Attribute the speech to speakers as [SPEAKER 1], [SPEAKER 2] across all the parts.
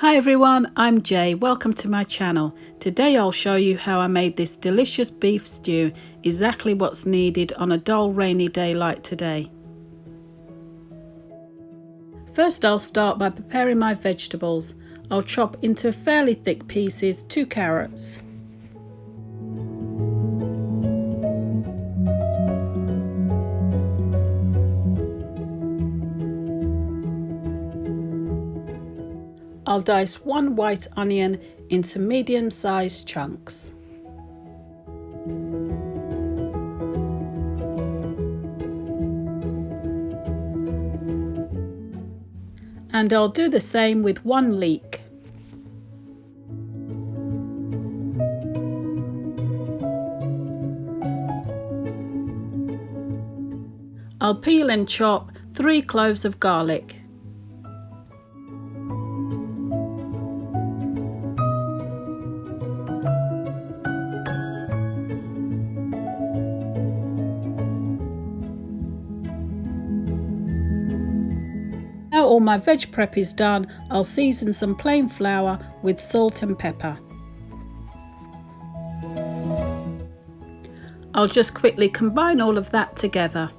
[SPEAKER 1] Hi everyone, I'm Jay. Welcome to my channel. Today I'll show you how I made this delicious beef stew, exactly what's needed on a dull rainy day like today. First I'll start by preparing my vegetables. I'll chop into fairly thick pieces 2 carrots. I'll dice 1 white onion into medium-sized chunks. And I'll do the same with 1 leek. I'll peel and chop 3 cloves of garlic. Now all my veg prep is done, I'll season some plain flour with salt and pepper. I'll just quickly combine all of that together.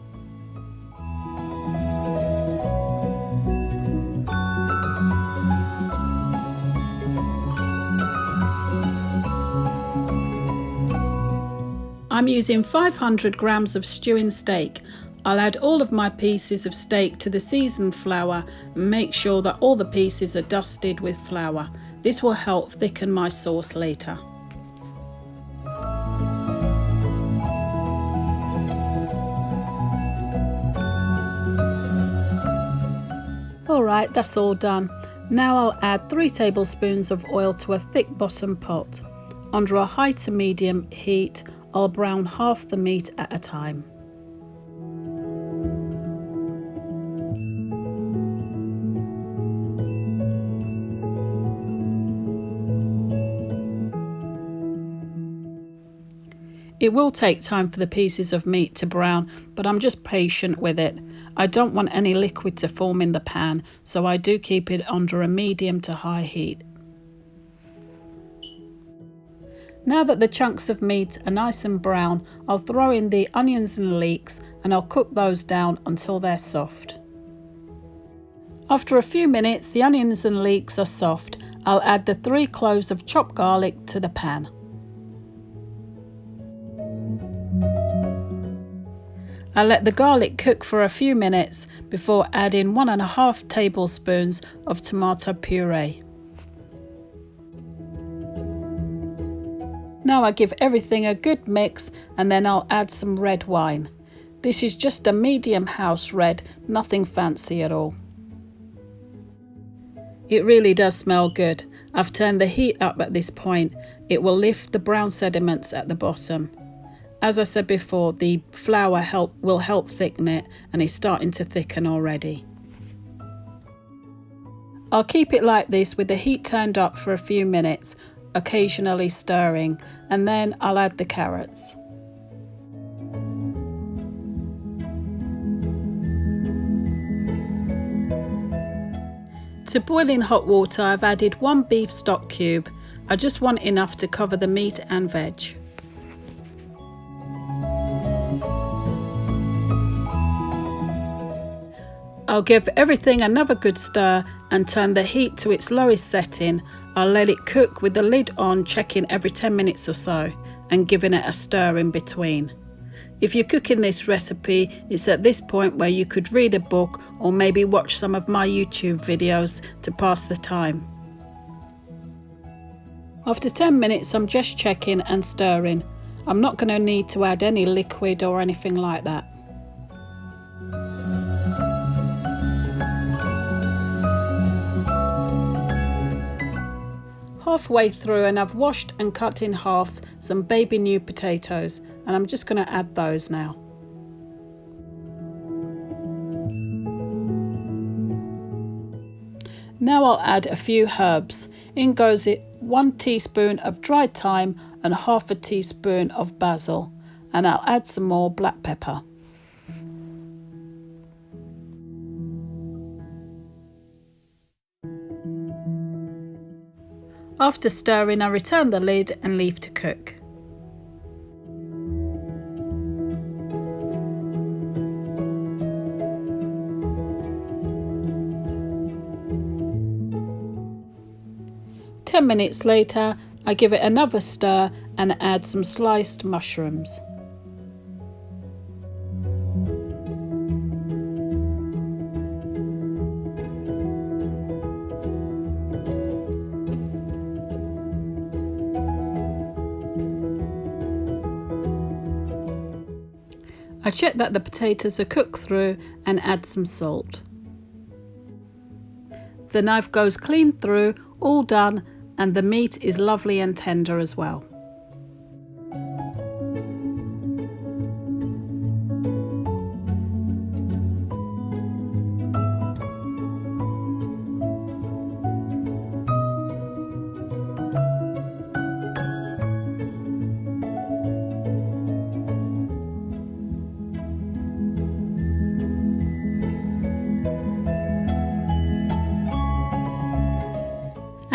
[SPEAKER 1] I'm using 500 grams of stewing steak. I'll add all of my pieces of steak to the seasoned flour and make sure that all the pieces are dusted with flour. This will help thicken my sauce later. Alright, that's all done. Now I'll add 3 tablespoons of oil to a thick bottom pot. Under a high to medium heat, I'll brown half the meat at a time. It will take time for the pieces of meat to brown, but I'm just patient with it. I don't want any liquid to form in the pan, so I do keep it under a medium to high heat. Now that the chunks of meat are nice and brown, I'll throw in the onions and leeks and I'll cook those down until they're soft. After a few minutes the onions and leeks are soft, I'll add the 3 cloves of chopped garlic to the pan. I'll let the garlic cook for a few minutes before adding 1.5 tablespoons of tomato puree. Now I give everything a good mix and then I'll add some red wine. This is just a medium house red, nothing fancy at all. It really does smell good. I've turned the heat up at this point. It will lift the brown sediments at the bottom. As I said before, the flour will help thicken it and it's starting to thicken already. I'll keep it like this with the heat turned up for a few minutes, occasionally stirring, and then I'll add the carrots. To boiling hot water I've added 1 beef stock cube. I just want enough to cover the meat and veg. I'll give everything another good stir and turn the heat to its lowest setting. I'll let it cook with the lid on, checking every 10 minutes or so and giving it a stir in between. If you're cooking this recipe, it's at this point where you could read a book or maybe watch some of my YouTube videos to pass the time. After 10 minutes I'm just checking and stirring. I'm not going to need to add any liquid or anything like that. Halfway through and I've washed and cut in half some baby new potatoes and I'm just going to add those now. Now I'll add a few herbs. In goes 1 teaspoon of dried thyme and 1/2 teaspoon of basil, and I'll add some more black pepper. After stirring, I return the lid and leave to cook. Ten minutes later, I give it another stir and add some sliced mushrooms. I check that the potatoes are cooked through and add some salt. The knife goes clean through, all done, and the meat is lovely and tender as well.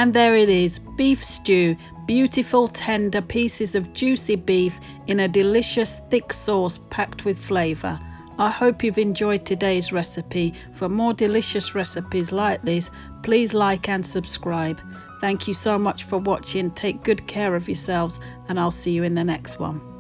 [SPEAKER 1] And there it is, beef stew, beautiful tender pieces of juicy beef in a delicious thick sauce packed with flavour. I hope you've enjoyed today's recipe. For more delicious recipes like this, please like and subscribe. Thank you so much for watching. Take good care of yourselves and I'll see you in the next one.